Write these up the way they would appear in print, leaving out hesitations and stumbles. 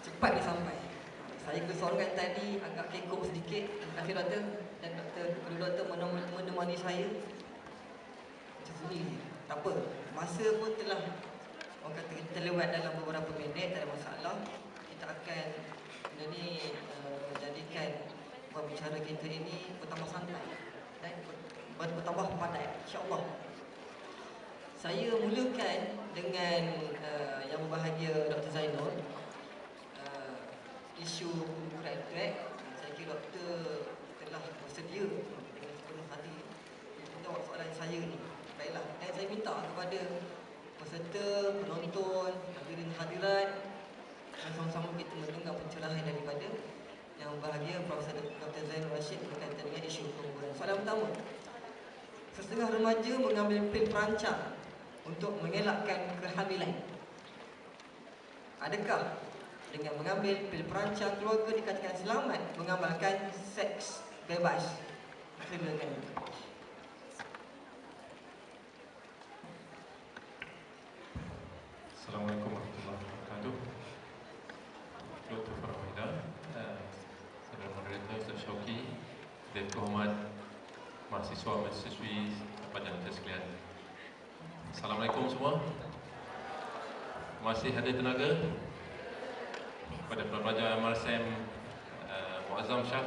cepat dia sampai. Saya kesorangan tadi agak kekok sedikit. Terima kasih doktor, dan doktor menemani saya. Macam sini, tak apa. Masa pun telah orang kata terlewat dalam beberapa minit, tak ada masalah. Kita akan jadikan pembicara kita ini bertambah santai dan bertambah pandai, insya-Allah. Saya mulakan dengan yang berbahagia Dr. Zainul, isu pengukuran track. Saya kira doktor telah bersedia dengan sepenuh hati menjawab soalan saya ni. Baiklah, dan saya minta kepada peserta, penonton, hadirin hadirat, dan sama-sama kita mendengar pencerahan daripada yang berbahagia Profesor Dr. Zainul Rashid berkaitan dengan isu pengukuran. Soalan pertama, sesetengah remaja mengambil pil perancang untuk mengelakkan kehamilan. Adakah dengan mengambil pil perancang keluarga dikatakan selamat mengamalkan seks bebas? Silakan. Assalamualaikum warahmatullahi wabarakatuh. Dr. Farahida, Saudara Moderator, Ustaz Syauqi, dan kehormat mahasiswa-mahasiswi sepanjang sekalian. Assalamualaikum semua. Masih ada tenaga? Pada pelajar MRSM Muazzam Shah,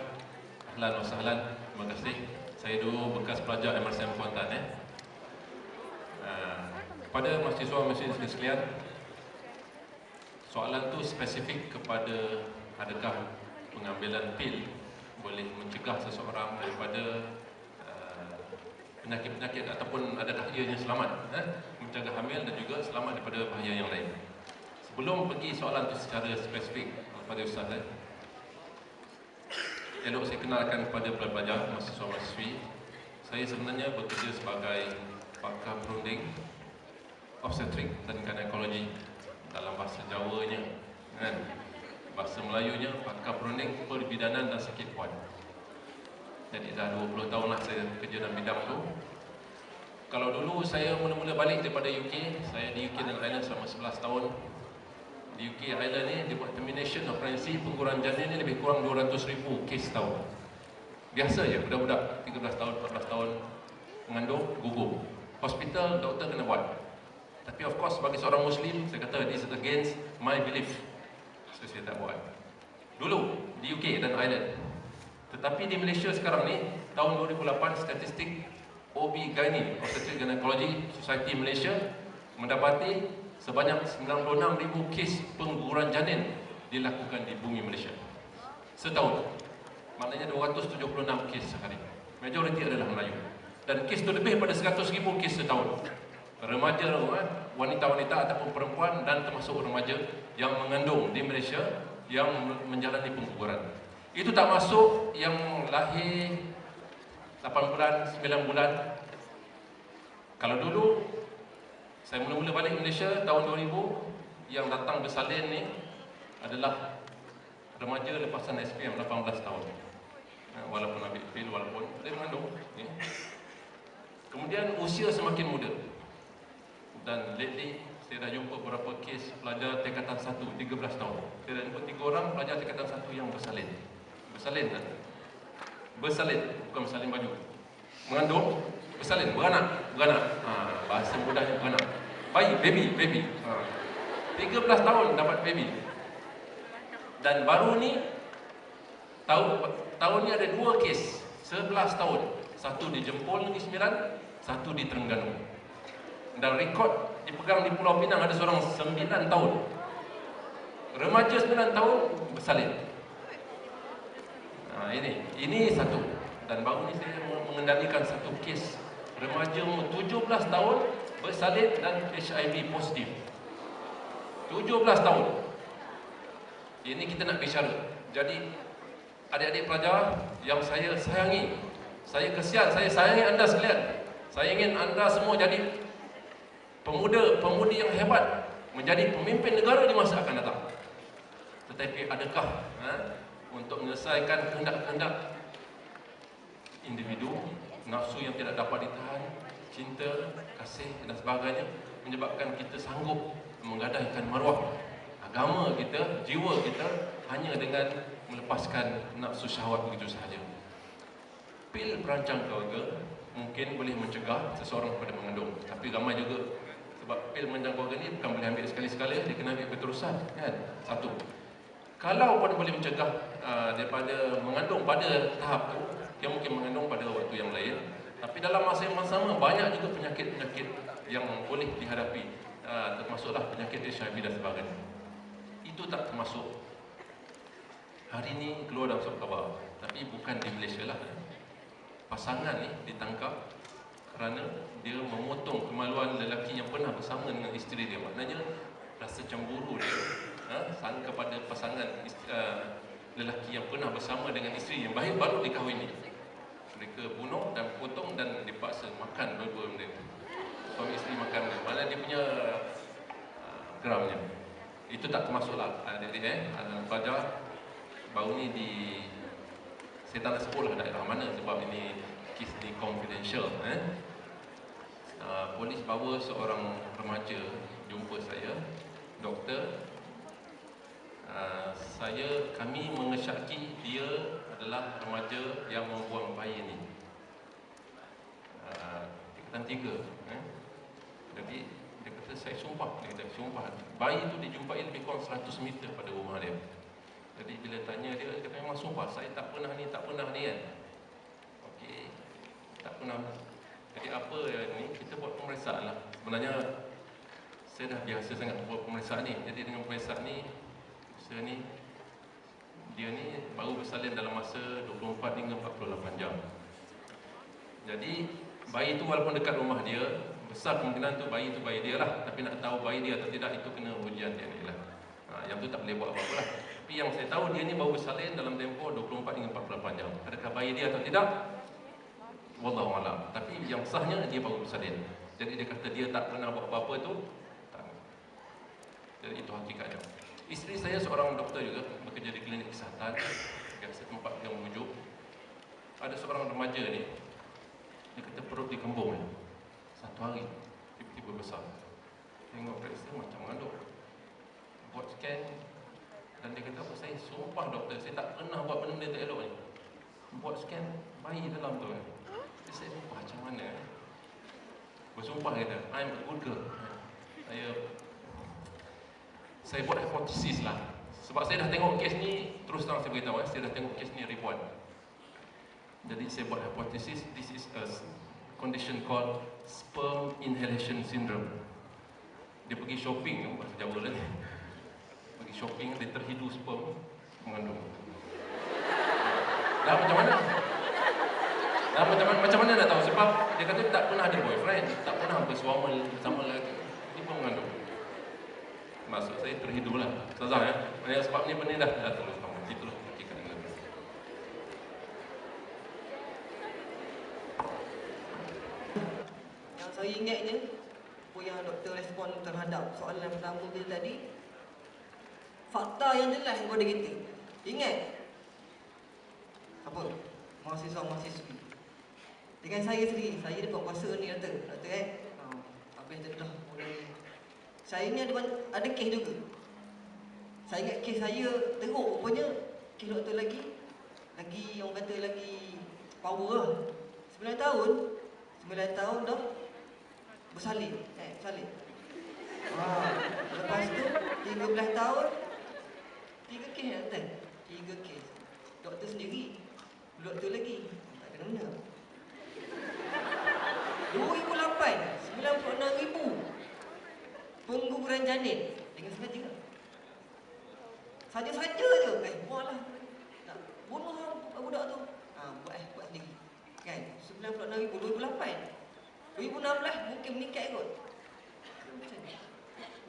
ahlan wa sahlan. Terima kasih. Saya dulu bekas pelajar MRSM Kuantan. Kepada mahasiswa-mahasiswi sekalian, soalan tu spesifik kepada adakah pengambilan pil boleh mencegah seseorang daripada penyakit-penyakit ataupun adakah ianya selamat mencegah hamil dan juga selamat daripada bahaya yang lain. Sebelum pergi soalan itu secara spesifik kepada Ustaz, elok saya kenalkan kepada pelajar mahasiswa-mahasiswi, saya sebenarnya bekerja sebagai pakar perunding obstetrik dan ginekologi dalam bahasa Jawanya, kan? Bahasa Melayunya pakar perunding perbidanan dan sakit puan. Jadi dah 20 tahun lah saya kerja dalam bidang tu. Kalau dulu saya mula-mula balik daripada UK, saya di UK dan Ireland selama 11 tahun. Di UK Ireland ni dia buat termination of pregnancy, pengurangan janin ni lebih kurang 200,000 kes tahun. Biasa je budak-budak 13 tahun, 14 tahun mengandung, gugur. Hospital, doktor kena buat. Tapi of course bagi seorang Muslim, saya kata this is against my belief. So saya tak buat. Dulu di UK dan Ireland. Tetapi di Malaysia sekarang ni, tahun 2008 statistik OB-GYN, Obstetric Gynecology Society Malaysia mendapati sebanyak 96,000 kes pengguguran janin dilakukan di bumi Malaysia setahun. Maknanya 276 kes sehari. Majoriti adalah Melayu. Dan kes itu lebih pada 100,000 kes setahun. Remaja, wanita-wanita ataupun perempuan dan termasuk remaja yang mengandung di Malaysia yang menjalani pengguguran. Itu tak masuk yang lahir 8 bulan, 9 bulan. Kalau dulu saya mula-mula balik Malaysia tahun 2000, yang datang bersalin ni adalah remaja lepasan SPM 18 tahun. Walaupun ambil pil, walaupun dia mengandung. Kemudian usia semakin muda. Dan lately saya dah jumpa beberapa kes pelajar tingkatan 1, 13 tahun. Saya dah jumpa 3 orang pelajar tingkatan 1 yang bersalin. Bersalin kan? Bersalin, bukan bersalin baju. Mengandung, bersalin, beranak. Bahasa mudahnya beranak. Bayi, baby. 13 tahun dapat baby. Dan baru ni tahun ni ada 2 kes 11 tahun. Satu di Jempol Negeri Sembilan, satu di Terengganu. Dan rekod dipegang di Pulau Pinang ada seorang 9 tahun. Remaja 9 tahun bersalin. Ini satu. Dan baru ni saya mengendalikan satu kes remaja umur 17 tahun bersalin dan HIV positif. 17 tahun. Ini kita nak bicara. Jadi adik-adik pelajar yang saya sayangi, saya kesian, saya sayangi anda sekalian. Saya ingin anda semua jadi pemuda-pemudi yang hebat, menjadi pemimpin negara di masa akan datang. Tetapi adakah untuk menyelesaikan kehendak-kehendak individu, nafsu yang tidak dapat ditahan, cinta, kasih dan sebagainya, menyebabkan kita sanggup menggadaikan maruah? agama kita, jiwa kita hanya dengan melepaskan nafsu syahwat begitu sahaja. Pil perancang keluarga mungkin boleh mencegah seseorang pada mengandung, tapi ramai juga sebab pil perancang keluarga ni bukan boleh ambil sekali-sekala, dia kena ambil berterusan, kan? Satu. Kalau pun boleh mencegah daripada mengandung pada tahap tu, dia mungkin mengandung pada waktu yang lain. Tapi dalam masa yang sama, banyak juga penyakit-penyakit yang boleh dihadapi, termasuklah penyakit HIV dan sebagainya. Itu tak termasuk. Hari ini keluar dalam surat khabar, tapi bukan di Malaysia lah. Pasangan ni ditangkap kerana dia memotong kemaluan lelaki yang pernah bersama dengan isteri dia. Maknanya rasa cemburu dia sangka pada pasangan lelaki yang pernah bersama dengan isteri yang baru dikahwini. Mereka bunuh dan potong dan dipaksa makan dua-dua mereka. Suami isteri makan, mana dia punya gramnya. Itu tak termasuklah adik-adik Fajar. Baru ni saya tak nak sebut lah daerah mana sebab ini kes ni confidential. Polis bawa seorang remaja jumpa saya, doktor. Kami mengesyaki dia adalah remaja yang membuang bayi ni. Tingkatan 3. Jadi dia kata saya sumpah, bayi tu dijumpai lebih kurang 100 meter pada rumah dia. Jadi bila tanya dia kata memang sumpah saya tak pernah ni kan. Okey, tak pernah. Jadi apa ni, kita buat pemeriksaan lah. Sebenarnya saya dah biasa sangat buat pemeriksaan ni. Jadi dengan pemeriksaan ni, dia ni baru bersalin dalam masa 24 hingga 48 jam. Jadi bayi tu walaupun dekat rumah dia, besar kemungkinan tu bayi dia lah. Tapi nak tahu bayi dia atau tidak, itu kena ujian DNA lah. Yang tu tak boleh buat apa-apa lah. Tapi yang saya tahu dia ni baru bersalin dalam tempoh 24 hingga 48 jam. Adakah bayi dia atau tidak? Wallahualam. Tapi yang sahnya dia baru bersalin. Jadi dia kata dia tak pernah buat apa-apa tu. Tak. Jadi itu hakikatnya. Isteri saya seorang doktor juga, bekerja di klinik kesihatan. Biasa tempat yang merujuk. Ada seorang remaja ni, dia kata perut dia kembung. Satu hari tiba-tiba besar. Tengok periksa macam mengandung. Buat scan dan dia kata, saya sumpah doktor, saya tak pernah buat benda tak elok ni. Buat scan bayi dalam tu. Saya sumpah macam mana? Bersumpah kata, I'm a good girl. Saya buat hipotesis lah. Sebab saya dah tengok kes ni, terus terang saya beritahu, saya dah tengok kes ni ribuan. Jadi saya buat hipotesis, this is a condition called sperm inhalation syndrome. Dia pergi shopping, bahasa Jawa lah ni. Pergi shopping, dia terhidu sperm mengandung. Dah macam mana? Macam mana nak tahu? Sebab dia kata tak pernah ada boyfriend, tak pernah bersuama bersama lagi. Dia pun mengandung. Maksud saya terhidu lah. Ustazah ya. Sebab ni benda dah terus sama. Itulah hakikatnya. Yang saya ingatnya, apa yang doktor respon terhadap soalan pertama kita tadi, fakta yang jelas kepada kita. Ingat, apa? Mahasiswa-mahasiswi. Dengan saya sendiri, saya dapat kuasa ni doktor habis tadi dah mulai. Saya ni ada kes juga. Saya ingat kes saya teruk rupanya. Kes doktor lagi orang kata lagi power lah. 9 tahun dah bersalin. Lepas tu 13 tahun 3 kes doktor. 3 kes. Doktor sendiri, doktor lagi. Tak kena-kena. 2008, 96,000 pengguguran janin dengan sengaja. Saja-saja je. Buatlah. Tak bunuh budak tu. Buat sendiri. Kan? 96,000 2008. 2016 mungkin meningkat kot.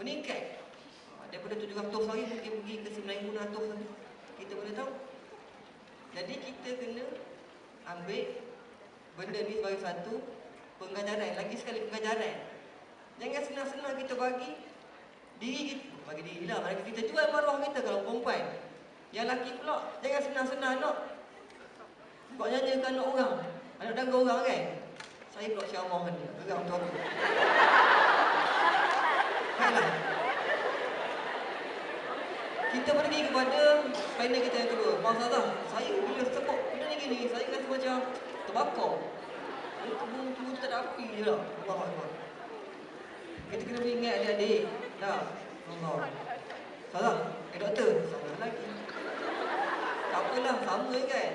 Meningkat. Daripada 700 hari mungkin pergi ke 9,600 hari. Kita boleh tahu. Jadi kita kena ambil benda ni sebagai satu pengajaran. Lagi sekali pengajaran. Jangan senang-senang kita bagi diri lah. Kita jual maruah kita kalau perempuan. Yang lelaki pula, jangan senang-senang nak buat nyanyikan anak orang. Anak dangga orang kan. Saya pula syamah ni. Geram tu aku. Baiklah. Kita pergi kepada panel kita yang kedua. Bang Ustazah, saya bila sebut benda ni gini, saya rasa macam terbakar. Tubuh tak ada api je lah. Allahu Akbar. Kita kena ingat adik-adik. Dah. Allah. Ustazah, doktor, salah lagi. Tak apalah, sama kan.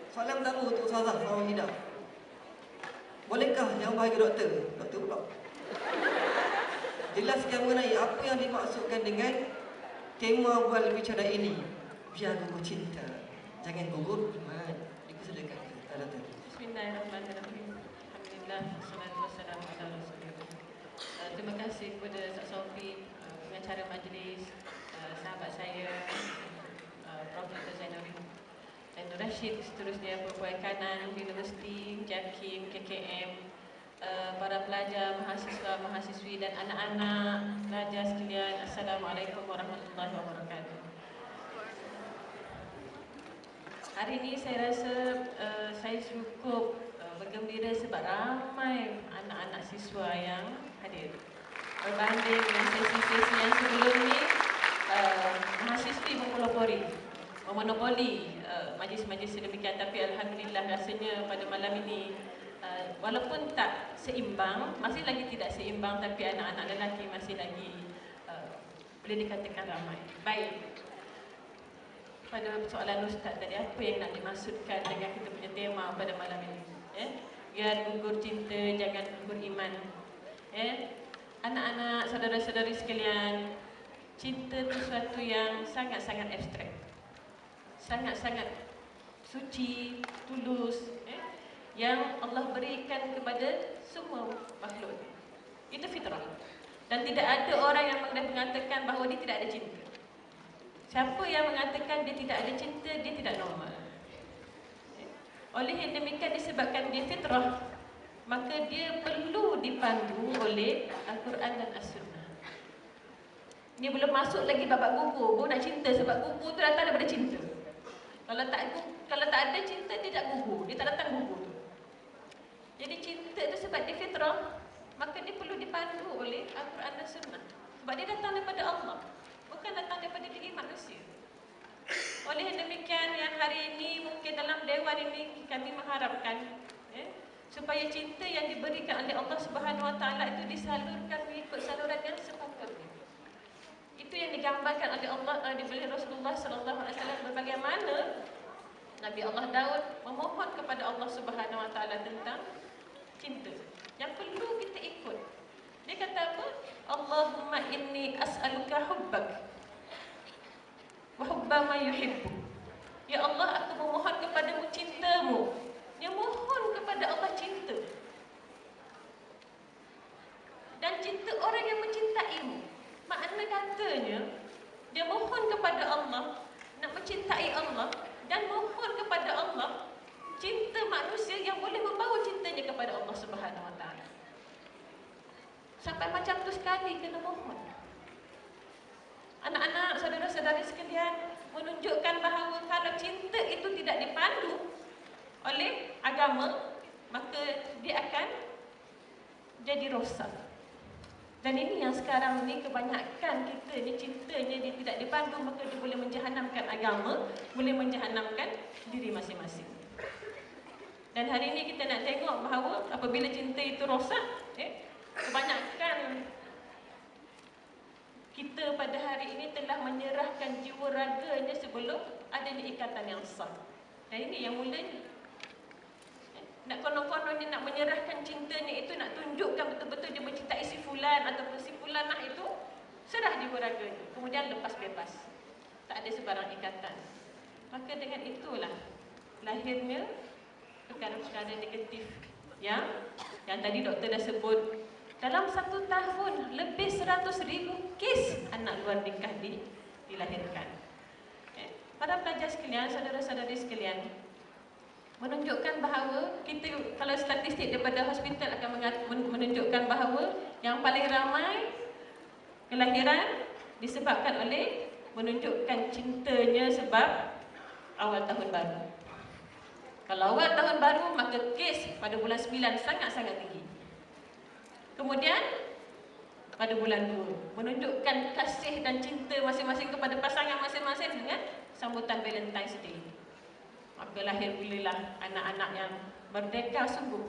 Soalan pertama untuk Ustazah Farah Hidah. Bolehkah yang bahagia doktor? Doktor pula. Jelaskan mengenai apa yang dimaksudkan dengan tema bual bicara ini. Biar gugur cinta, jangan gugur iman. Dipersilakan doktor. Bismillahirrahmanirrahim. Alhamdulillah, wassalatu wassalamu ala Rasulillah. Terima kasih kepada Ustaz Sofi, pengacara majlis, sahabat saya, Prof. Dr. Zainuddin Rashid, seterusnya Perempuan Kanan Universiti, JAKIM, KKM, para pelajar, mahasiswa, mahasiswi dan anak-anak pelajar sekalian, Assalamualaikum warahmatullahi wabarakatuh. Hari ini saya rasa saya cukup bergembira sebab ramai anak-anak siswa yang hadir. Berbanding dengan sesi-sesi yang sebelum ni, mahasiswi memonopoli majlis-majlis sedemikian, tapi alhamdulillah rasanya pada malam ini walaupun tak seimbang, masih lagi tidak seimbang, tapi anak-anak lelaki masih lagi boleh dikatakan ramai. Baik. Pada soalan Ustaz tadi, apa yang nak dimaksudkan dengan kita punya tema pada malam ini? Biar gugur cinta, jangan gugur iman. Anak-anak, saudara-saudari sekalian, cinta itu sesuatu yang sangat-sangat abstrak, sangat-sangat suci, tulus, yang Allah berikan kepada semua makhluk. Itu fitrah. Dan tidak ada orang yang mengatakan bahawa dia tidak ada cinta. Siapa yang mengatakan dia tidak ada cinta, dia tidak normal. Oleh yang demikian, disebabkan dia fitrah, maka dia perlu dipandu oleh Al-Quran dan As-Sunnah. Ini belum masuk lagi babak gugur. Gua nak cinta sebab gugur tu datang daripada cinta. Kalau tak ada cinta, dia tak gugur. Dia tak datang gugur tu. Jadi cinta itu sebab dia fitrah, maka dia perlu dipandu oleh Al-Quran dan Sunnah. Sebab dia datang daripada Allah, bukan datang daripada diri manusia. Oleh demikian, yang hari ini mungkin dalam dewan ini kami mengharapkan supaya cinta yang diberikan oleh Allah Subhanahu Wa Taala itu disalurkan mengikut saluran yang sepatutnya. Itu yang digambarkan oleh Allah oleh Rasulullah Sallallahu Alaihi Wasallam, bagaimana Nabi Allah Daud memohon kepada Allah Subhanahu Wa Taala tentang cinta yang perlu kita ikut. Dia kata apa? Allahumma inni as'aluka hubbak wa hubba ma yuhibbu. Ya Allah, aku memohon kepadamu cintamu. Dia mohon kepada Allah cinta. Dan cinta orang yang mencintaimu. Makna katanya, dia mohon kepada Allah, nak mencintai Allah, dan mohon kepada Allah cinta manusia yang boleh membawa cintanya kepada Allah Subhanahu Wa Taala. Sampai macam tu sekali kena mohon. Anak-anak, saudara-saudari sekalian, menunjukkan bahawa kalau cinta itu tidak dipandu oleh agama, maka dia akan jadi rosak. Dan ini yang sekarang ni kebanyakan kita ni, cintanya dia tidak dipandu, maka dia boleh menjahanamkan agama, boleh menjahanamkan diri masing-masing. Dan hari ini kita nak tengok bahawa apabila cinta itu rosak, kebanyakan kita pada hari ini telah menyerahkan jiwa raganya sebelum adanya ikatan yang sah. Dan ini yang mulanya. Nak konon-kononnya nak menyerahkan cintanya itu, nak tunjukkan betul-betul dia mencintai si fulan ataupun si fulanah itu, serah jiwa raganya, kemudian lepas bebas, tak ada sebarang ikatan. Maka dengan itulah lahirnya perkara-perkara negatif yang tadi doktor dah sebut. Dalam 1 tahun lebih 100,000 kes anak luar nikah dilahirkan. Para pelajar sekalian, saudara-saudari sekalian, menunjukkan bahawa kita, kalau statistik daripada hospital akan menunjukkan bahawa yang paling ramai kelahiran disebabkan oleh menunjukkan cintanya sebab awal tahun baru. Kalau awal tahun baru, maka kes pada bulan 9 sangat-sangat tinggi. Kemudian pada bulan 2, menunjukkan kasih dan cinta masing-masing kepada pasangan masing-masing dengan sambutan Valentine's Day. Maka lahirlah anak-anak yang merdeka sungguh.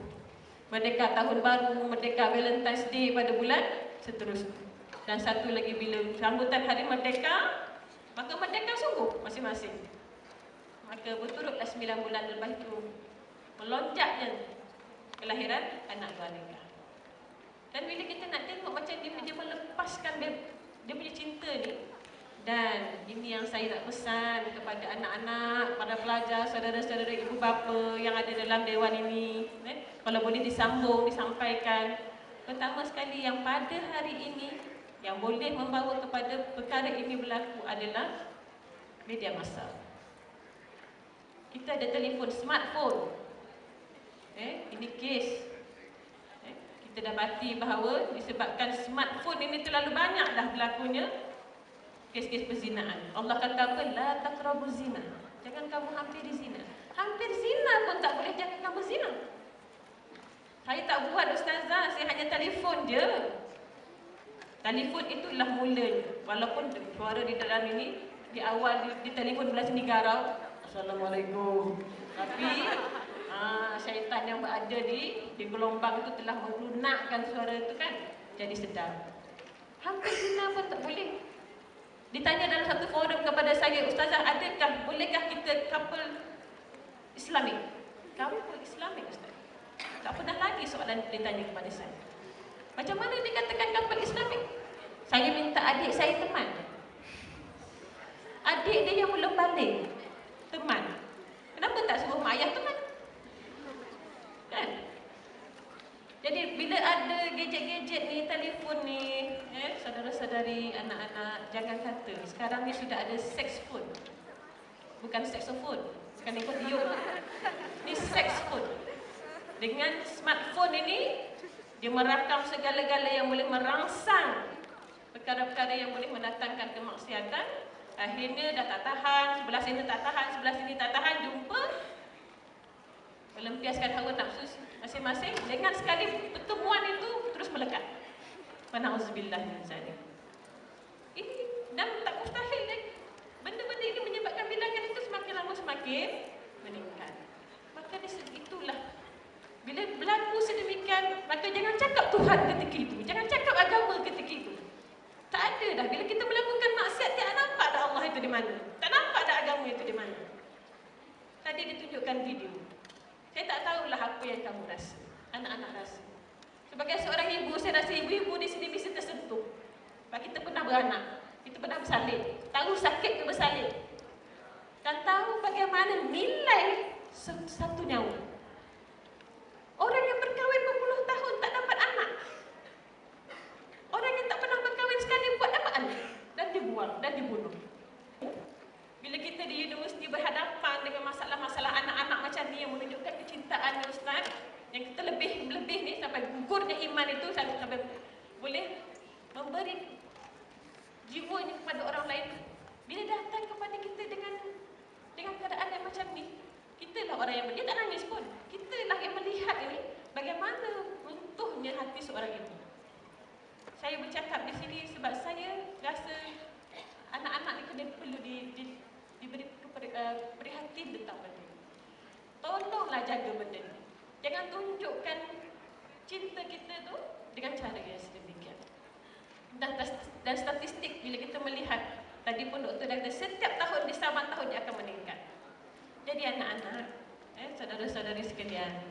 Merdeka tahun baru, merdeka Valentine's Day pada bulan seterusnya. Dan satu lagi bila sambutan hari merdeka, maka merdeka sungguh masing-masing. Maka berturutlah 9 bulan lepas itu melonjaknya kelahiran anak merdeka. Dan bila kita nak tengok macam dia melepaskan dia punya cinta ni. Dan ini yang saya nak pesan kepada anak-anak, para pelajar, saudara-saudara, ibu bapa yang ada dalam dewan ini, kalau boleh disambung, disampaikan. Pertama sekali yang pada hari ini yang boleh membawa kepada perkara ini berlaku adalah media massa. Kita ada telefon, smartphone. Ini kes. Kita dapati bahawa disebabkan smartphone ini terlalu banyak dah berlakunya kes-kes perzinaan. Allah kata apa? La taqrabu zina. Jangan kamu hampiri zina. Hampir zina pun tak boleh, jangan kamu zina. Saya tak buat ustazah, saya hanya telefon je. Telefon itulah mulanya. Walaupun suara di dalam ini di awal di telefon belah sini garau, Assalamualaikum. Tapi syaitan yang berada di gelombang itu telah melunakkan suara itu kan, jadi sedap. Hampir zina pun tak boleh. Ditanya dalam satu forum kepada saya, ustazah, bolehkah kita couple Islamik? Couple Islamik, ustaz? Tak pernah lagi soalan ditanya kepada saya. Macam mana dikatakan couple Islamik? Saya minta adik saya teman. Adik dia yang belum balik, teman. Kenapa tak suruh mak ayah teman? Kan? Jadi bila ada gadget-gadget ni, telefon ni, saudara-saudari, anak-anak, jangan kata sekarang ni sudah ada sex phone. Bukan saxophone, bukan ikut tiup. Ni sex phone. Dengan smartphone ini, dia merakam segala-gala yang boleh merangsang perkara-perkara yang boleh mendatangkan kemaksiatan. Akhirnya dah tak tahan, sebelah sini tak tahan, sebelah sini tak tahan, jumpa melempiaskan hawa nafsu masing-masing. Dengan sekali pertemuan itu terus melekat. Na'udzubillah min zalik. Ini dan tak mustahil lagi. Benda-benda ini menyebabkan bilangan itu semakin lama semakin meningkat. Maka itulah bila berlaku sedemikian, maka jangan cakap Tuhan ketika itu, jangan cakap agama ketika itu. Tak ada dah. Bila kita melakukan maksiat, tak nampak dah Allah itu di mana, tak nampak dah agama itu di mana. Tadi ditunjukkan video. Saya tak tahulah apa yang kamu rasa, anak-anak rasa. Sebagai seorang ibu, saya rasa ibu-ibu di sini bisa tersentuh. Sebab kita pernah beranak, kita pernah bersalin, tahu sakit ke bersalin, dan tahu bagaimana nilai satu nyawa. Orang yang berkahwin berpuluh tahun tak dapat anak. Orang yang tak pernah berkahwin sekali buat dapat anak, dan dibuang dan dibunuh. Bila kita di universiti berhadapan dengan masalah-masalah anak-anak macam ni yang menunjukkan kecintaan Ustaz, yang kita lebih ni sampai gugurnya iman itu sampai boleh memberi jiwanya kepada orang lain. Bila datang kepada kita dengan keadaan yang macam ni, kitalah orang yang dia tak nangis pun. Kitalah yang melihat ini bagaimana runtuhnya hati seorang ibu. Saya bercakap di sini sebab saya rasa anak-anak ni kena perlu diberi prihatin tentang benda ni. Tolonglah jaga benda ni. Jangan tunjukkan cinta kita tu dengan cara yang sedemikian. Dan statistik bila kita melihat, tadi pun doktor dah kata setiap tahun di Saban tahun dia akan meningkat. Jadi anak-anak, saudara-saudari sekalian,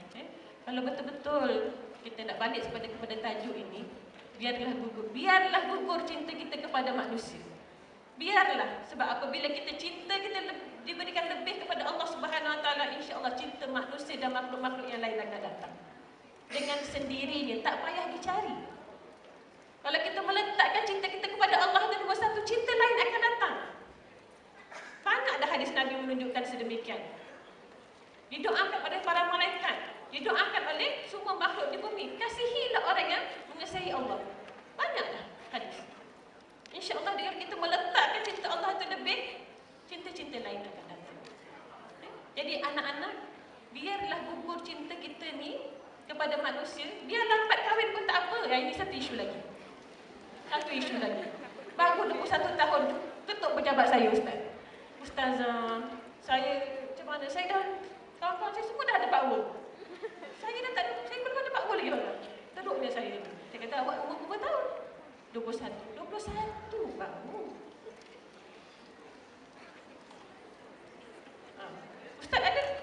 kalau betul-betul kita nak balik kepada tajuk ini, biarlah gugur cinta kita kepada manusia. Biarlah, sebab apabila kita cinta, kita diberikan lebih kepada Allah Subhanahu Wa Taala, insya-Allah cinta manusia dan makhluk-makhluk yang lain akan datang dengan sendirinya, tak payah dicari. Kalau kita meletakkan cinta kita kepada Allah dan nombor satu, cinta lain akan datang. Banyak dah hadis Nabi menunjukkan sedemikian. Didoakan oleh para malaikat, didoakan oleh semua makhluk di bumi, kasihilah orang yang mengasihi Allah. Banyak dah hadis. InsyaAllah dengan kita meletakkan cinta Allah itu lebih, cinta-cinta lain akan datang. Jadi anak-anak, biarlah gugur cinta kita ni kepada manusia. Biar lambat kahwin pun tak apa. Ini satu isu lagi. Satu isu lagi. Baru 21 tahun ketuk pejabat saya, Ustaz. Ustazah, saya macam mana? Saya dah, kawan-kawan saya semua dah ada power. Saya dah tak ada, saya belum ada power lagi. Teruknya saya. Saya kata, awak umur berapa tahun? 21. 21 baru. Ustaz ada?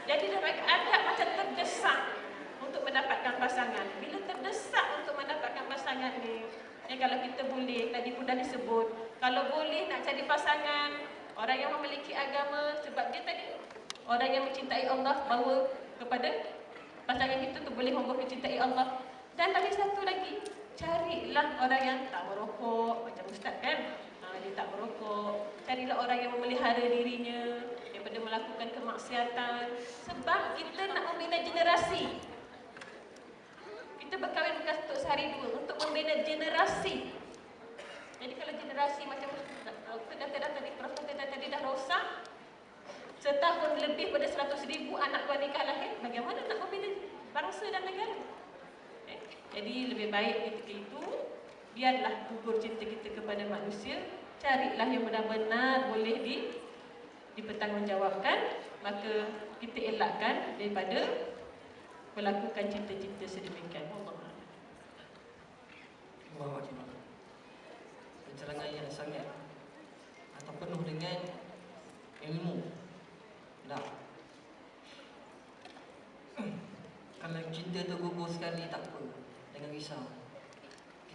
Jadi dia agak macam terdesak untuk mendapatkan pasangan. Bila terdesak untuk mendapatkan pasangan ni, kalau kita boleh, tadi pun dah disebut, kalau boleh nak cari pasangan orang yang memiliki agama, sebab dia tadi orang yang mencintai Allah, bawa kepada pasangan kita tu boleh membawa mencintai Allah. Dan lagi satu lagi, carilah orang yang tak merokok, macam Ustaz kan, dia tak merokok. Carilah orang yang memelihara dirinya daripada melakukan kemaksiatan. Sebab kita nak membina generasi. Kita berkahwin bukan untuk sehari dua, untuk membina generasi. Jadi kalau generasi macam data tadi, Prof kata tadi dah rosak, setahun lebih pada 100,000 anak luar nikah lahir, bagaimana nak membina bangsa dan negara? Jadi lebih baik ketika itu, biarlah gugur cinta kita kepada manusia. Carilah yang benar-benar boleh dipertanggungjawabkan. Maka kita elakkan daripada melakukan cinta-cinta sedemikian. Wah, penceramah yang sangat atau penuh dengan ilmu. Dah. Kalau cinta tu gugur sekali tak apa, jangan risau.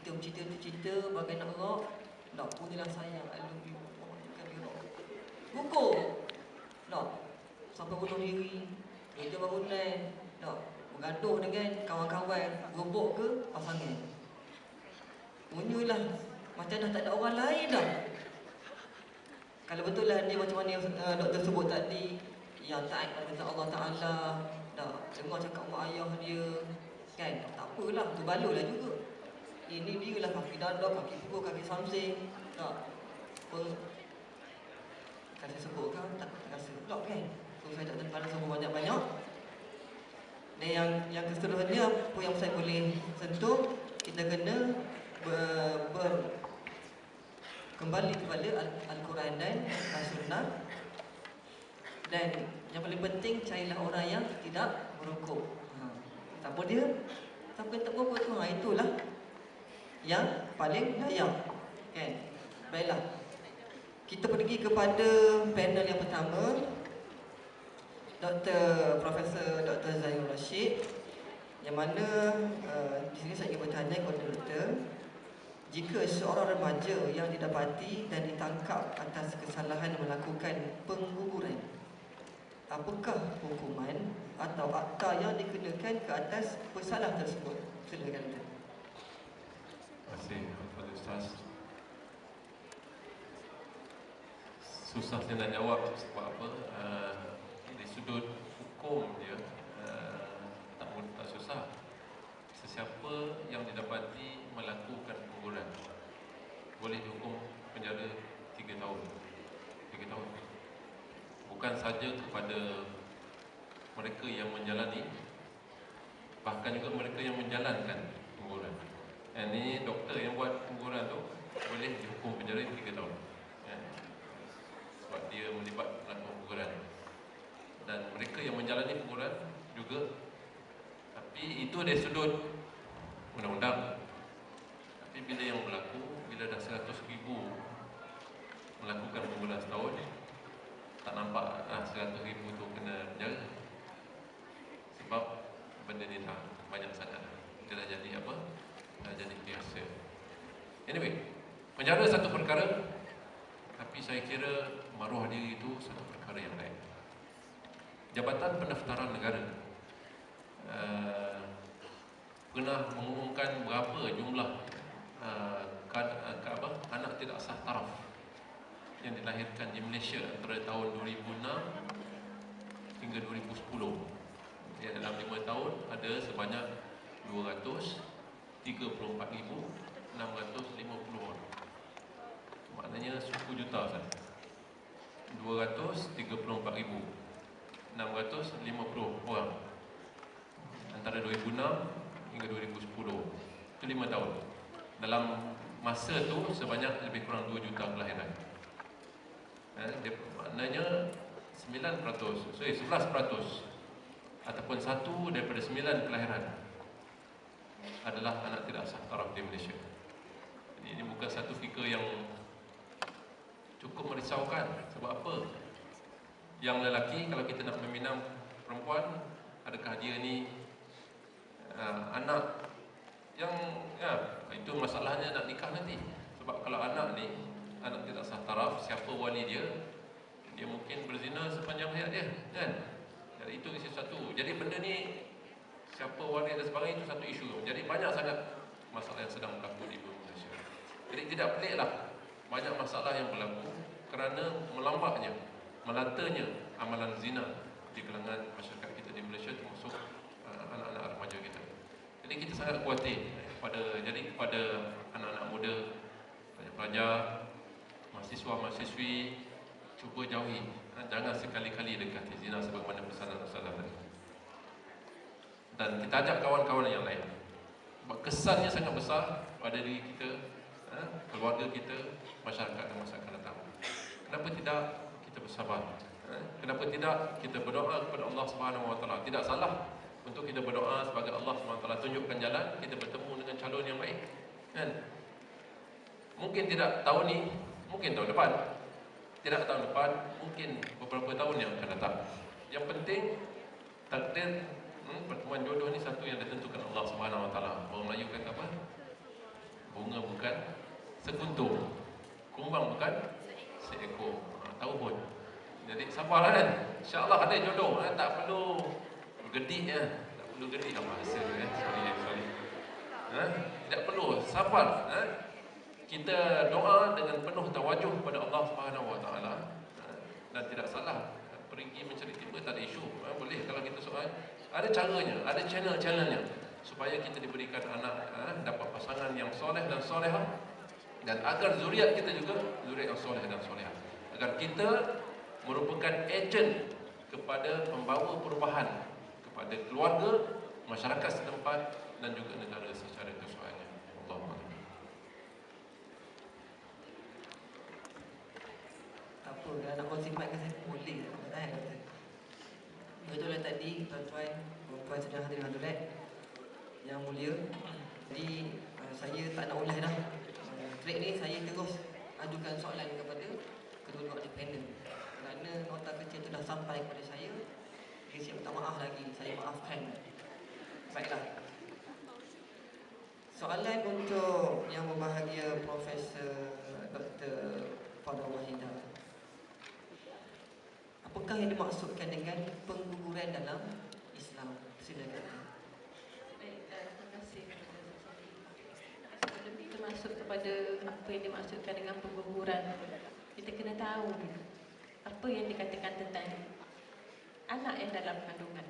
Kita bercinta tu cinta bagai nak rock, tak punyalah sayang, I love you. Gugur. Tak. Sampai bunuh diri, kerja bangunan, tak. Bergaduh dengan kawan-kawan, robok ke pasangan. Punyalah macam dah tak ada orang lain dah. Kalau betul lah dia macam mana yang doktor sebut tadi, yang taat pada Allah Ta'ala, dah dengar cakap mak ayah dia, kan, tak apalah, tu baloi lah juga. Ini dia lah kaki dadah, kaki pukul, kaki samsing, tak. Kalau saya sebut kan, tak rasa pula kan. So saya tak terpala sebut banyak-banyak. Dan yang keseluruhannya, apa yang saya boleh sentuh, kita kena kembali kepada Al-Quran dan As-Sunnah. Dan yang paling penting, carilah orang yang tidak merokok. Siapa dia? Siapa yang tak merokok tu? Itulah yang paling layak, kan? Baiklah, kita pergi kepada panel yang pertama, Profesor Dr. Zahir Rashid, yang mana di sini saya ingin bertanya kepada doktor, jika seorang remaja yang didapati dan ditangkap atas kesalahan melakukan pengguguran, apakah hukuman atau akta yang dikenakan ke atas pesalah tersebut? Silakan. Terima kasih kepada Ustaz. Susah saya nak jawab sebab apa? Dari sudut hukum dia tak susah. Sesiapa yang didapati melakukan pengguguran boleh dihukum penjara 3 tahun. 3 tahun. Bukan saja kepada mereka yang menjalani, bahkan juga mereka yang menjalankan pengguguran. Ini doktor yang buat pengguguran tu boleh dihukum penjara 3 tahun. Sebab dia melibat dalam pengguguran. Dan mereka yang menjalani pengguguran juga. Tapi itu dari sudut undang-undang. Tapi bila yang berlaku, bila dah 100,000 melakukan pengguguran setahun, tak nampak 100,000 tu kena penjara. Sebab benda ni dah banyak sangat. Dia dah jadi apa? Dah jadi biasa. Anyway, penjara satu perkara, tapi saya kira maruah diri itu satu perkara yang lain. Jabatan Pendaftaran Negara pernah mengumumkan berapa jumlah anak tidak sah taraf yang dilahirkan di Malaysia antara tahun 2006 hingga 2010. Ya, dalam 5 tahun ada sebanyak 234,650 orang. Maknanya 10 juta sahaja. 234,650 orang. antara 2006 hingga 2010. Itu 5 tahun. Dalam masa tu sebanyak lebih kurang 2 juta kelahiran. Maknanya 11% ataupun 1 daripada 9 kelahiran adalah anak tidak sah taraf di Malaysia. Jadi ini bukan satu figure yang cukup merisaukan. Sebab apa? Yang lelaki, kalau kita nak meminang perempuan, adakah dia ni anak yang itu masalahnya nak nikah nanti. Sebab kalau anak ni anak tidak sah taraf, siapa wali dia, dia mungkin berzina sepanjang hayat dia, kan? Jadi itu isu satu. Jadi benda ni siapa wali dan sebagainya itu satu isu. Jadi banyak sangat masalah yang sedang berlaku di Malaysia. Jadi tidak peliklah banyak masalah yang berlaku kerana melambatnya, melatanya amalan zina di kalangan masyarakat kita di Malaysia, termasuk anak-anak remaja kita. Jadi kita sangat khawatir kepada anak-anak muda, pelajar, mahasiswa-mahasiswi, cuba jauhi, jangan sekali-kali dekati zina sebagaimana pesanan Rasulullah tadi. Dan kita ajak kawan-kawan yang lain. Sebab kesannya sangat besar pada diri kita, keluarga kita, masyarakat dan masa akan datang. Kenapa tidak kita bersabar? Kenapa tidak kita berdoa kepada Allah Subhanahu Wa Taala? Tidak salah untuk kita berdoa sebagai Allah Subhanahu Wa Taala tunjukkan jalan, kita bertemu dengan calon yang baik, kan? Mungkin tidak tahun ni, mungkin tahun depan. Tidak tahun depan, mungkin beberapa tahun yang akan datang. Yang penting takdir pertemuan jodoh ni satu yang ditentukan Allah Subhanahu Wa Taala. Orang Melayu kata apa? Bunga bukan sekuntum, kumbang bukan seekor. Tahu pun. Jadi sabarlah kan. InsyaAllah ada jodoh, tak perlu gedik ya. Tak perlu gedik apa bahasa sorry. Tidak perlu, sabar. Kita doa dengan penuh tawajuh kepada Allah Subhanahu Wa Taala, dan tidak salah pergi mencari tiba, tak ada isu. Boleh kalau kita soal, ada caranya, ada channel-channelnya supaya kita diberikan anak, dapat pasangan yang soleh dan solehah, dan agar zuriat kita juga zuriat yang soleh dan solehah, agar kita merupakan ejen kepada membawa perubahan kepada keluarga, masyarakat setempat dan juga negara secara keseluruhannya. Allahumma. Apa nak kongsi mic ke saya boleh tak? Betul lah tadi tuan-tuan sedang hadir hadirat yang mulia. Jadi saya tak nak ulas dah. Track ni saya terus ajukan soalan kepada kedua-dua independen. Kerana nota kecil tu dah sampai kepada saya. Jadi saya minta maaf lagi, saya maafkan. Baiklah. Soalan untuk yang berbahagia Profesor Dr. Fadhil Wahidah. Apakah yang dimaksudkan dengan pengguguran dalam Islam? Silakan. Baik, terima kasih. Sebelum kita masuk kepada apa yang dimaksudkan dengan pengguguran, kita kena tahu apa yang dikatakan tentang anak yang dalam kandungan.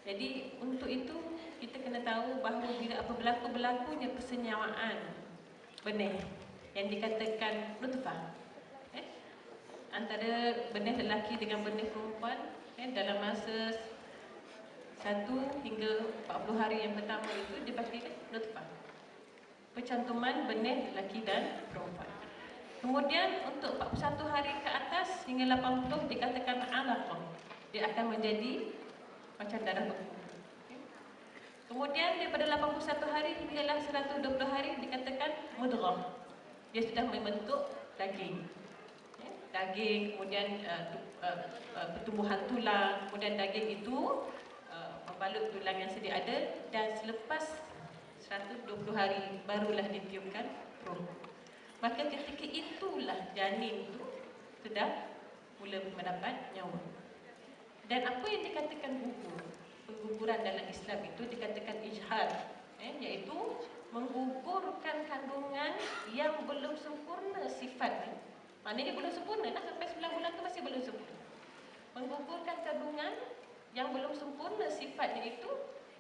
Jadi untuk itu kita kena tahu bahawa bila apa berlakunya persenyawaan benih yang dikatakan nutfah antara benih lelaki dengan benih perempuan dalam masa 1 hingga 40 hari yang pertama itu dipanggil nutfah, pencantuman benih lelaki dan perempuan. Kemudian untuk 41 hari ke atas hingga 80 dikatakan alaqah, dia akan menjadi macam darah berkumpul. Kemudian daripada 81 hari hinggalah 120 hari dikatakan mudghah, dia sudah membentuk daging. Daging, kemudian pertumbuhan tulang, kemudian daging itu membalut tulang yang sedia ada, dan selepas 120 hari barulah ditiupkan roh. Maka ketika itulah janin itu sudah mula mendapat nyawa. Dan apa yang dikatakan gugur, pengguguran dalam Islam itu dikatakan ijhad, iaitu menggugurkan kandungan yang belum sempurna sifatnya. Maknanya belum sempurna, sampai 9 bulan itu masih belum sempurna. Menggugurkan kandungan yang belum sempurna sifatnya itu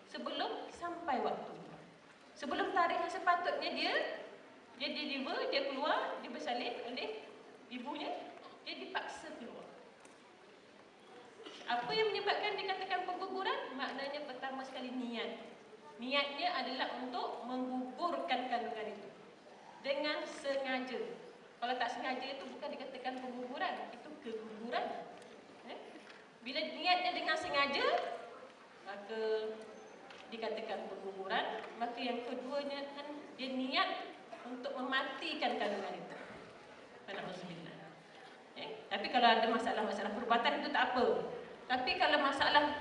sebelum sampai waktu. Sebelum tarikh yang sepatutnya dia deliver, dia keluar, dia bersalin oleh ibunya, dia dipaksa keluar. Apa yang menyebabkan dikatakan pengguguran? Maknanya pertama sekali niat. Niatnya adalah untuk menggugurkan kandungan itu dengan sengaja. Kalau tak sengaja itu bukan dikatakan pengguguran, itu keguguran. Bila niatnya dengan sengaja, maka dikatakan pengguguran. Maka yang keduanya kan dia niat untuk mematikan kandungan itu. Alhamdulillah. Tapi kalau ada masalah-masalah perubatan itu tak apa. Tapi kalau masalah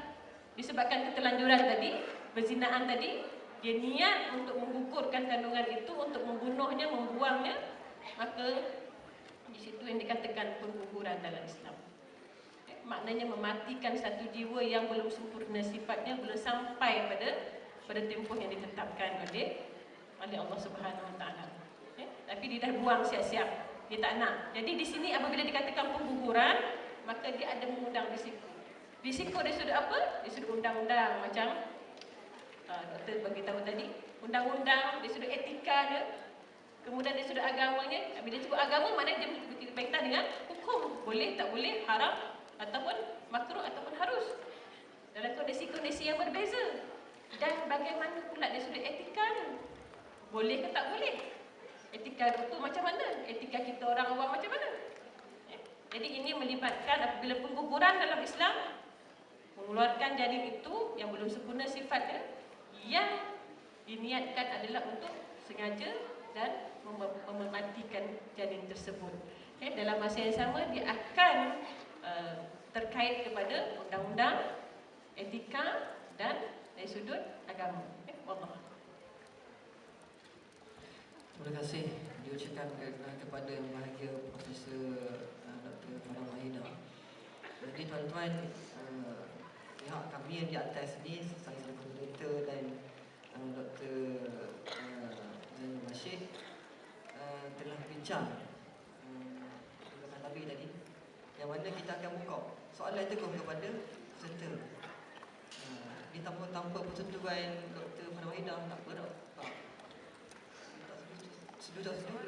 disebabkan keterlanjuran tadi, berzinaan tadi, dia niat untuk menggugurkan kandungan itu, untuk membunuhnya, membuangnya, maka di situ yang dikatakan pengguguran dalam Islam. Maknanya mematikan satu jiwa yang belum sempurna sifatnya, belum sampai pada tempoh yang ditetapkan oleh Allah Subhanahu Wa Taala. Tapi dia dah buang siap-siap, dia tak nak. Jadi di sini apabila dikatakan pengguguran, maka dia ada mengundang risiko. Risiko dari sudut apa? Dari sudut undang-undang, macam doktor beritahu tadi, undang-undang, dari sudut etika dia, kemudian dari sudut agamanya. Bila sebut agama, maknanya dia berkaitan dengan hukum, boleh tak boleh, haram ataupun makruh ataupun harus, dalam kondisi-kondisi yang berbeza. Dan bagaimana pula dari sudut etika ni, boleh ke tak boleh? Etika doktor macam mana? Etika kita orang awam macam mana? Jadi ini melibatkan apabila pengguguran dalam Islam, mengeluarkan janin itu yang belum sempurna sifatnya, yang diniatkan adalah untuk sengaja dan mematikan janin tersebut. Dalam masa yang sama dia akan terkait kepada undang-undang, etika dan dari sudut agama. Wallah. Terima kasih diucapkan kepada Yang Bahagia Profesor Dr. Farah Wahidah. Jadi tuan-tuan, pihak kami yang di atas ni, saya selaku moderator dan Dr. Zainul Rashid telah bincang dengan Nabi tadi, yang mana kita akan buka soalan teguh kepada peserta. Ini tanpa persetujuan Dr. Farah Wahidah tak apa dah. Setuju sebab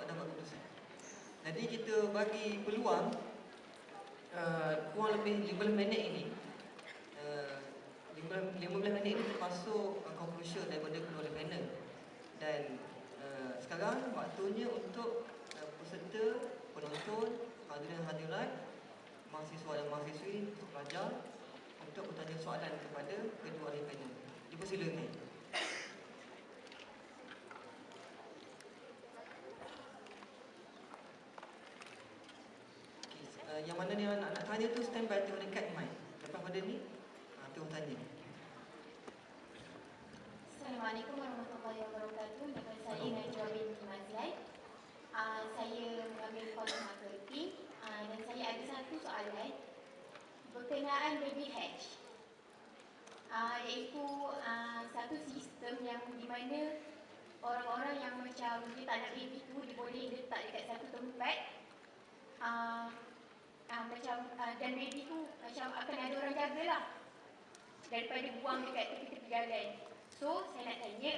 dah buat keputusan. Jadi kita bagi peluang kurang lebih 15 minit ini. 15 minit ini termasuk conclusion daripada kedua panel. Dan sekarang waktunya untuk peserta, penonton, hadirin-hadirat, mahasiswa dan mahasiswi, pelajar untuk bertanya soalan kepada kedua panel. Dipersilakan. Yang mana ni nak tanya tu standby tengok dekat mic. Lepas pada ni tengok tanya. Assalamualaikum warahmatullahi wabarakatuh. Nama saya Najwa binti Mazlan. Saya mengambil fotografi dan saya ada satu soalan berkenaan baby hatch. Iaitu satu sistem yang di mana orang-orang yang macam dia tak nak baby tu, dia boleh letak dekat satu tempat. Dan baby tu macam akan ada orang jaga lah, daripada buang dekat tepi-tepi jalan. So, saya nak tanya,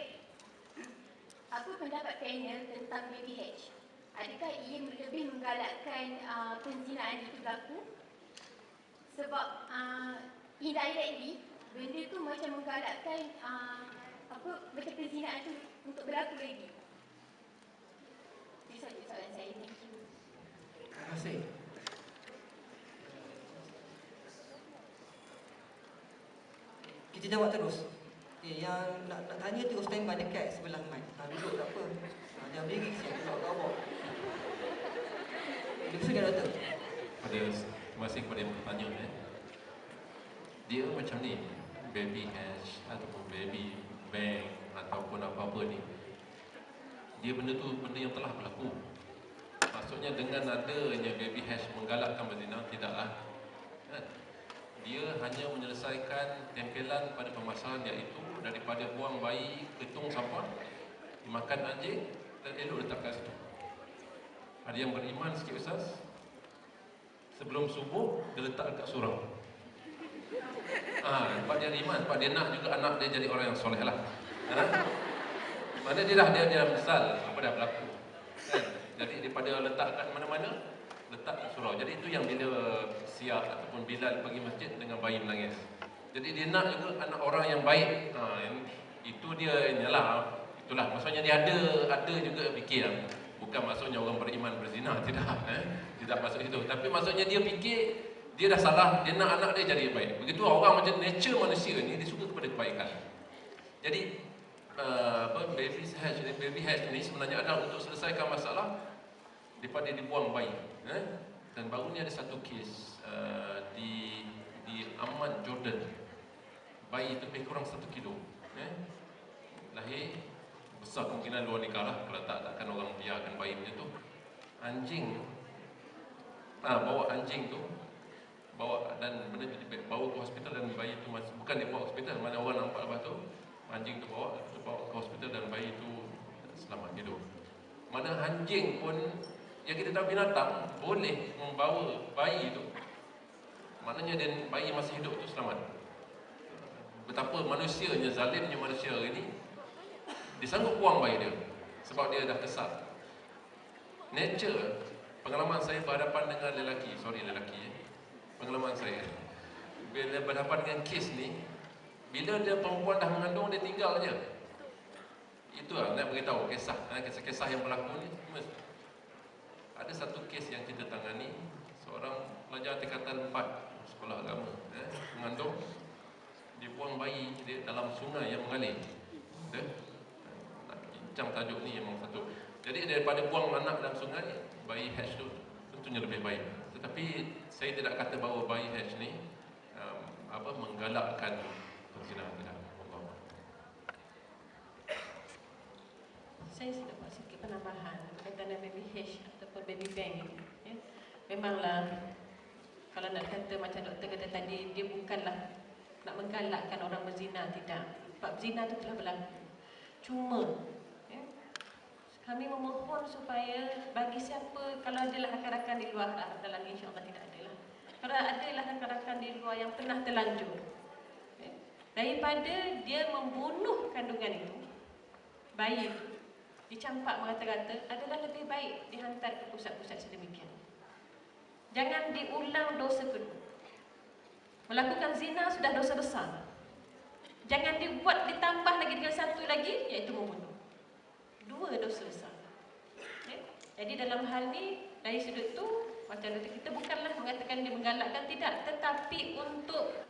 apa pendapat panel tentang baby hatch? Adakah ia lebih menggalakkan penzinaan itu berlaku? Sebab indirectly, benda tu macam menggalakkan macam penzinaan tu untuk berlaku lagi. Itu saja soalan saya. Thank you. Terima kasih. Kita jawab terus. Yang nak tanya terus standby dekat sebelah mic. Duduk tak apa. Jangan berdiri, saya duduk kat bawah. Silakan Doktor. Terima kasih kepada yang bertanya. Dia macam ni, baby hatch ataupun baby bank ataupun apa-apa ni, dia benda tu benda yang telah berlaku. Maksudnya dengan adanya baby hatch menggalakkan berzina, tidaklah. Dia hanya menyelesaikan tempelan pada permasalahan, iaitu daripada buang bayi ke tong sampah, makan anjing dan elok letak kat situ. Ada yang beriman sikit Ustaz, sebelum subuh dia letak dekat surau. Sebab dia beriman, sebab dia nak juga anak dia jadi orang yang soleh lah. Mana dia dah misal apa dah berlaku. Jadi daripada letak kat mana-mana, letak di surau. Jadi itu yang bila Siap ataupun Bilal pergi masjid dengan bayi menangis. Jadi dia nak juga anak orang yang baik. Itu dia inilah. Itulah maksudnya dia ada juga fikir. Bukan maksudnya orang beriman berzina, tidak. Tidak maksud itu. Tapi maksudnya dia fikir dia dah salah, dia nak anak dia jadi baik. Begitu orang macam nature manusia ni dia suka kepada kebaikan. Jadi baby hatch ni sebenarnya adalah untuk selesaikan masalah daripada dibuang bayi. Dan baru ni ada satu kes di Amman, Jordan. Bayi itu lebih kurang 1 kilo. Lahir besar kemungkinan luar nikah lah. Kalau takkan orang biarkan bayi macam tu. Anjing bawa anjing tu, bawa dan benda tu bawa ke hospital dan bayi tu masih bukan dibawa ke hospital, mana orang nampak lepas tu anjing tu bawa ke hospital dan bayi tu selamat hidup. Mana anjing pun yang kita tahu binatang boleh membawa bayi tu, maknanya dan bayi masih hidup tu selamat. Betapa manusianya, zalimnya manusia hari ni, dia sanggup buang bayi dia sebab dia dah kesal. Nature, pengalaman saya berhadapan dengan lelaki, pengalaman saya bila berhadapan dengan kes ni, bila dia perempuan dah mengandung, dia tinggal je. Itulah nak beritahu kisah yang berlaku ni. Ada satu kes yang kita tangani, seorang pelajar tingkatan 4 sekolah agama, mengandung, dia buang bayi dia dalam sungai yang mengalir. Nak bincang tajuk ni memang satu. Jadi daripada buang anak dalam sungai, bayi hatch tu tentunya lebih baik. Tetapi saya tidak kata bahawa bayi hatch ni menggalakkan perzinahan, tidak. Allah. Saya sudah buat sikit penambahan berkaitan dengan baby hatch ataupun baby bank ini. Memanglah kalau nak kata macam doktor kata tadi, dia bukanlah nak menggalakkan orang berzina, tidak. Sebab zina itu telah berlaku. Cuma kami memohon supaya bagi siapa, kalau adalah rakan-rakan di luar dalam ni, insya-Allah tidak adalah. Kalau adalah rakan-rakan di luar yang pernah terlanjur, daripada dia membunuh kandungan itu, bayi itu dicampak merata-rata, adalah lebih baik dihantar ke pusat-pusat sedemikian. Jangan diulang dosa kedua. Melakukan zina sudah dosa besar. Jangan dibuat ditambah lagi dengan satu lagi, iaitu membunuh. 2 dosa besar. Jadi dalam hal ni, dari sudut tu, macam doktor kita bukanlah mengatakan dia menggalakkan, tidak. Tetapi untuk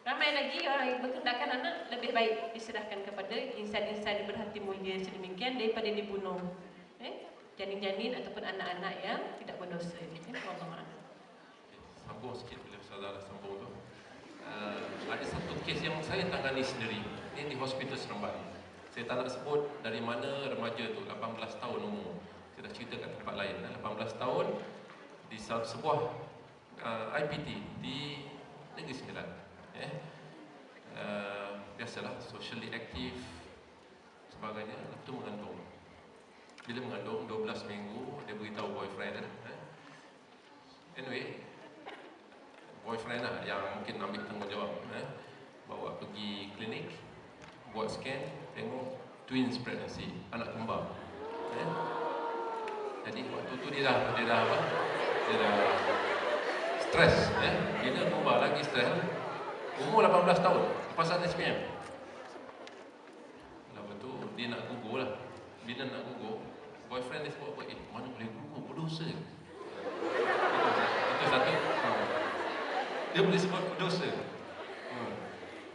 ramai lagi orang yang berkendakkan anak, lebih baik diserahkan kepada insan-insan yang berhati mulia sedemikian daripada dibunuh janin-janin ataupun anak-anak yang tidak berdosa. Wallahualam. Sambung sikit bila saudara sambung tu. Ada satu kes yang saya tangani sendiri. Ini di Hospital Seremban. Saya tak nak sebut dari mana remaja tu, 18 tahun umur. Saya dah cerita kat tempat lain. 18 tahun di sebuah IPT di Negeri Sembilan. Biasalah, socially active sebagainya. Lepas tu mengandung. Bila mengandung 12 minggu, dia beritahu boyfriend. Anyway, boyfriend lah yang mungkin ambil tanggungjawab, bawa pergi klinik, buat scan, tengok twins pregnancy, anak kembar. Jadi waktu tu dia dah stres, bila kembar lagi stres. Umur 18 tahun, lepasan SPM. Lepas tu dia nak gugur lah. Bila nak gugur, boyfriend dia sebut apa? Mana boleh gugur, berdosa. Itu satu. Dia boleh sebut berdosa.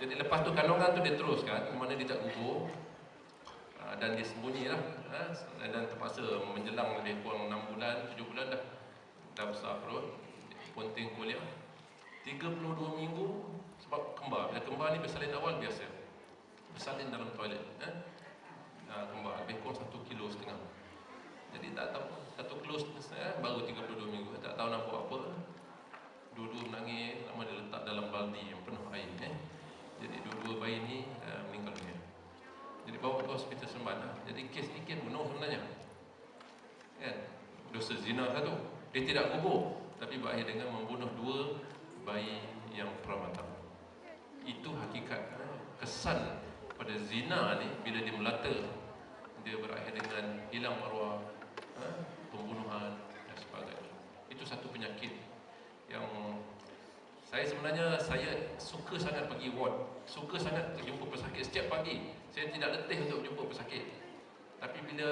Jadi lepas tu kandungan tu dia teruskan, mana dia tak gugur, dan dia sembunyi lah, dan terpaksa menjelang lebih kurang 6 bulan, 7 bulan dah besar perut, penting kuliah. 32 minggu sebab kembar. Bila kembar ni bersalin awal biasa, bersalin dalam toilet, kembar lebih kurang 1,5 kilo. Jadi tak tahu, 1 kilo baru 32 minggu, tak tahu nak buat apa. Dua-dua menangis, lama dia letak dalam baldi yang penuh air. Jadi dua-dua bayi ni meninggal dunia. Jadi bawa ke Hospital Seremban. Jadi kes ni kes bunuh sebenarnya. Kan? Dosa zina satu. Dia tidak gugur, tapi berakhir dengan membunuh 2 bayi yang pramatang. Itu hakikat kesan pada zina ni. Bila dia melata, dia berakhir dengan hilang maruah, pembunuhan dan sebagainya. Itu itu satu penyakit yang saya sebenarnya suka sangat pergi ward, suka sangat jumpa pesakit setiap pagi. Saya tidak letih untuk jumpa pesakit. Tapi bila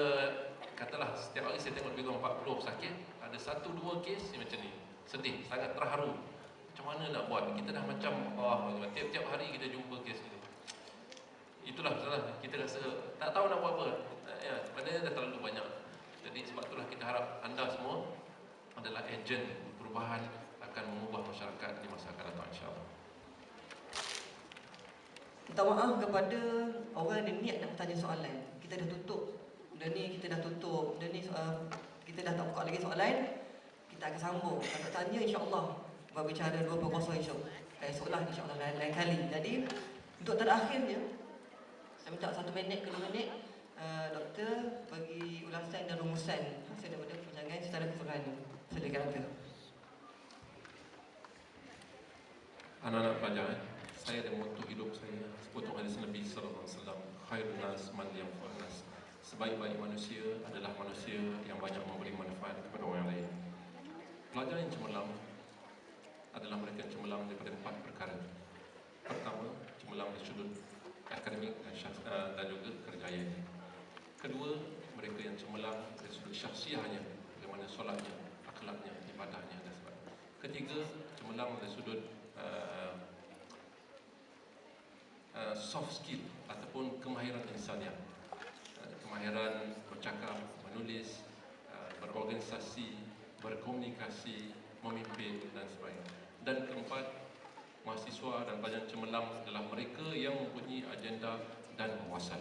katalah setiap hari saya tengok lebih kurang 40 pesakit, ada 1-2 kes yang macam ni. Sedih, sangat terharu. Macam mana nak buat? Kita dah macam tiap-tiap hari kita jumpa kes ni. Itulah salah. Kita rasa tak tahu nak buat apa. Ya, sebenarnya dah terlalu banyak. Jadi sebab itulah kita harap anda semua adalah ejen perubahan akan mengubah masyarakat di masa akan datang, insya-Allah. Minta maaf kepada orang yang niat nak bertanya soalan. Kita dah tutup benda ni, kita dah tutup benda ni, kita dah tak buka lagi soalan. Kita akan sambung. Kalau tak tanya, insya-Allah berbicara 2.0 insya-Allah. Esoklah insya-Allah lain kali. Jadi untuk terakhirnya, saya minta 1 minit ke 2 minit doktor bagi ulasan dan rumusan hasil daripada perbincangan secara keseluruhan. Silakan doktor. Anak-anak pelajar, saya ada moto hidup saya sepotong hadis Nabi sallallahu alaihi wasallam, khairun nas man yanfa'un nas. Sebaik-baik manusia adalah manusia yang banyak memberi manfaat kepada orang lain. Pelajar yang cemerlang adalah mereka yang cemerlang daripada 4 perkara. Pertama, cemerlang dari sudut akademik dan juga kerjaya. Kedua, mereka yang cemerlang dari sudut syakhsiahnya, bagaimana solatnya, akhlaknya, ibadahnya dan sebagainya. Ketiga, cemerlang dari sudut soft skill ataupun kemahiran insaniah, kemahiran bercakap, menulis, berorganisasi, berkomunikasi, memimpin dan sebagainya. Dan keempat, mahasiswa dan pelajar cemerlang adalah mereka yang mempunyai agenda dan wawasan.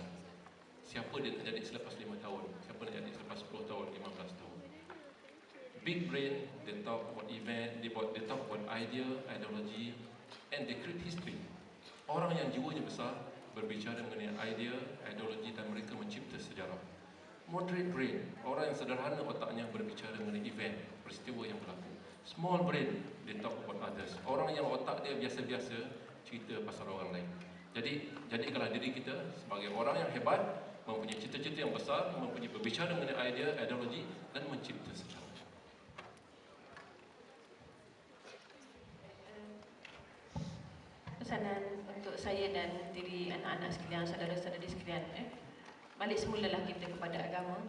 Siapa dia nak jadi selepas 5 tahun, siapa nak jadi selepas 10 tahun, 15 tahun. Big brain, they talk about event, they talk about idea, ideology, and they create history. Orang yang jiwanya besar berbicara mengenai idea, ideologi dan mereka mencipta sejarah. Moderate brain, orang yang sederhana otaknya berbicara mengenai event, peristiwa yang berlaku. Small brain, they talk about others. Orang yang otak dia biasa-biasa cerita pasal orang lain. Jadi, jadikanlah diri kita sebagai orang yang hebat, mempunyai cita-cita yang besar, mempunyai berbicara mengenai idea, ideologi dan mencipta sejarah. Pesanan untuk saya dan diri anak-anak sekalian, saudara-saudari sekalian, balik semulalah kita kepada agama,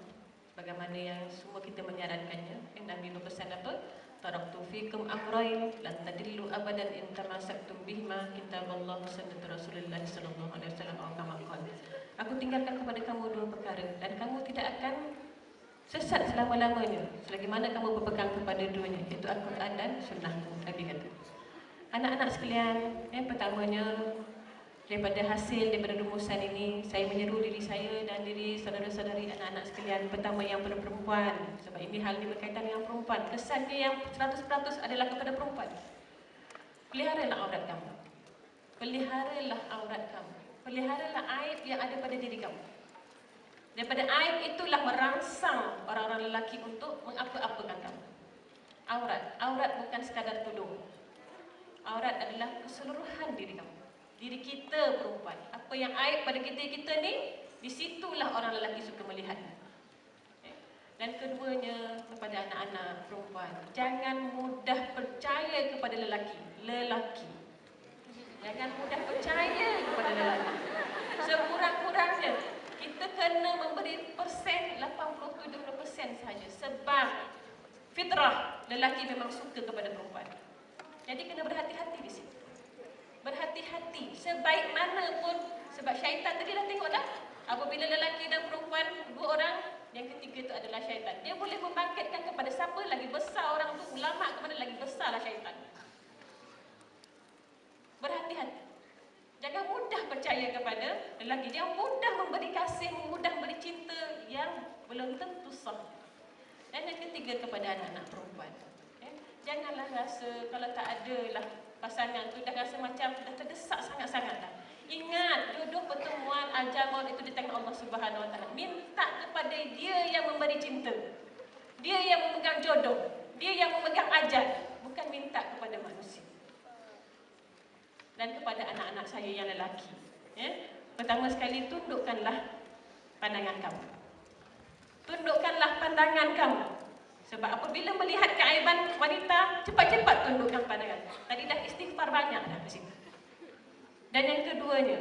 bagaimana yang semua kita menyarankannya. Nabi berpesan apa? Taraktu fikum amrayn lan tadillu abadan in tamassaktum bihima kitaballah wa sunnat Rasulullah sallallahu alaihi wasallam atau kama qala. Aku tinggalkan kepada kamu 2 perkara dan kamu tidak akan sesat selama-lamanya selagi mana kamu berpegang kepada 2-nya, iaitu Al-Quran dan sunnahku. Nabi kata. Anak-anak sekalian, yang pertamanya daripada rumusan ini, saya menyeru diri saya dan diri saudara-saudari anak-anak sekalian, pertama yang perempuan, sebab ini hal ini berkaitan dengan perempuan, kesannya yang 100% adalah kepada perempuan. Peliharalah aurat kamu, peliharalah aurat kamu, peliharalah aib yang ada pada diri kamu. Daripada aib itulah merangsang orang-orang lelaki untuk mengapa-apakan kamu. Aurat bukan sekadar tudung. Aurat adalah keseluruhan diri kamu. Diri kita perempuan. Apa yang aib pada kita ni, disitulah orang lelaki suka melihat. Dan keduanya, kepada anak-anak perempuan, jangan mudah percaya kepada lelaki. Jangan mudah percaya kepada lelaki. Sekurang-kurangnya, kita kena memberi persen 80-70% sahaja. Sebab fitrah lelaki memang suka kepada perempuan. Jadi kena berhati-hati di sini. Berhati-hati. Sebaik mana pun, sebab syaitan tadi dah tengok dah. Apabila lelaki dan perempuan 2 orang, yang ketiga itu adalah syaitan. Dia boleh membangkitkan kepada siapa lagi besar orang tu, ulama ke mana lagi besarlah syaitan. Berhati-hati. Jangan mudah percaya kepada lelaki. Jangan mudah memberi kasih, mudah memberi cinta yang belum tentu sah. Dan yang ketiga kepada anak-anak perempuan. Janganlah rasa kalau tak ada lah pasangan tu dah rasa macam dah terdesak sangat-sangat dah. Ingat, jodoh pertemuan ajal maut itu di tangan Allah Subhanahu Wa Taala. Minta kepada Dia yang memberi cinta. Dia yang memegang jodoh. Dia yang memegang ajal, bukan minta kepada manusia. Dan kepada anak-anak saya yang lelaki, pertama sekali tundukkanlah pandangan kamu. Tundukkanlah pandangan kamu. Sebab apabila melihat keaiban wanita, cepat-cepat tundukkan pandangan. Tadi dah istighfar banyak dah di sini. Dan yang keduanya,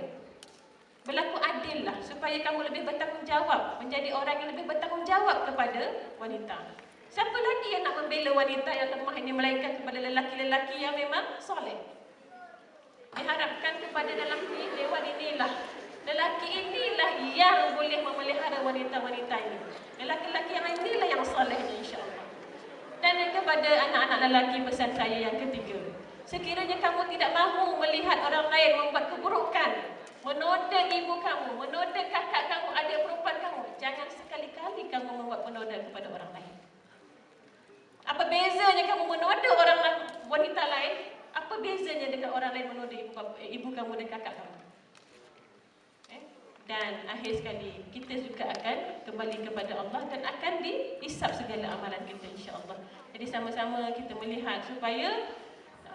berlaku adillah supaya kamu lebih bertanggungjawab, menjadi orang yang lebih bertanggungjawab kepada wanita. Siapa lagi yang nak membela wanita yang lemah ini melainkan kepada lelaki-lelaki yang memang soleh? Diharapkan kepada dalam dewan inilah, lelaki inilah yang boleh memelihara wanita-wanita ini. Lelaki-lelaki yang inilah yang solehnya, insya-Allah. Dan yang kepada anak-anak lelaki, pesan saya yang ketiga, sekiranya kamu tidak mahu melihat orang lain membuat keburukan, menoda ibu kamu, menoda kakak kamu, adik perempuan kamu, jangan sekali-kali kamu membuat penoda kepada orang lain. Apa bezanya kamu menoda orang wanita lain? Apa bezanya dengan orang lain menoda ibu kamu dan kakak kamu? Dan akhir sekali, kita juga akan kembali kepada Allah dan akan dihisap segala amalan kita, insya-Allah. Jadi sama-sama kita melihat supaya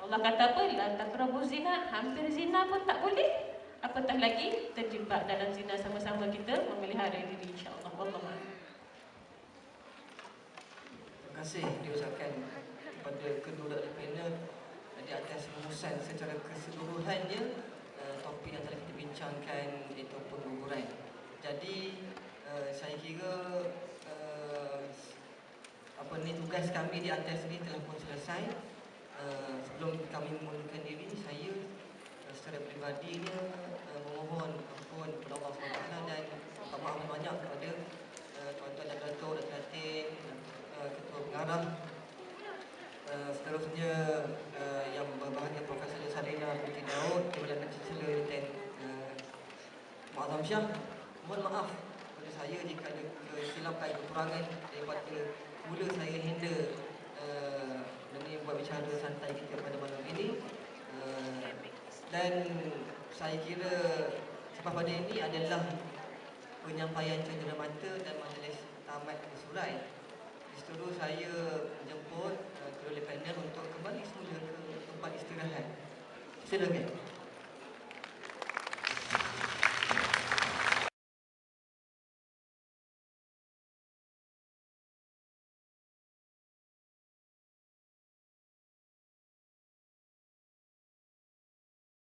Allah kata apa? La taqrabu zina, hampir zina pun tak boleh. Apatah lagi terjebak dalam zina, sama-sama kita memelihara diri, insya-Allah. Wallahu a'lam. Terima kasih diucapkan kepada kedua panel di atas rumusan secara keseluruhannya topik yang telah kita bincangkan, iaitu pengguguran. Jadi saya kira tugas kami di atas ini telah pun selesai. Sebelum kami memulakan diri, saya secara peribadinya memohon ampun kepada Allah SWT dan minta maaf banyak kepada tuan-tuan dan dato' dan katin, ketua pengarah, seterusnya yang berbahagia Profesor Salina binti Daud, Timbalan Chancellor dan Muazzam Syah. Mohon maaf kepada saya jika ada kesilapan, kekurangan daripada mula saya handle ini buat bicara santai kita pada malam ini. Dan saya kira sebab pada ini adalah penyampaian cendera mata dan majlis tamat bersurai. Di situ saya menjemput kedua panel untuk kembali semula ke tempat istirahat. Silakan.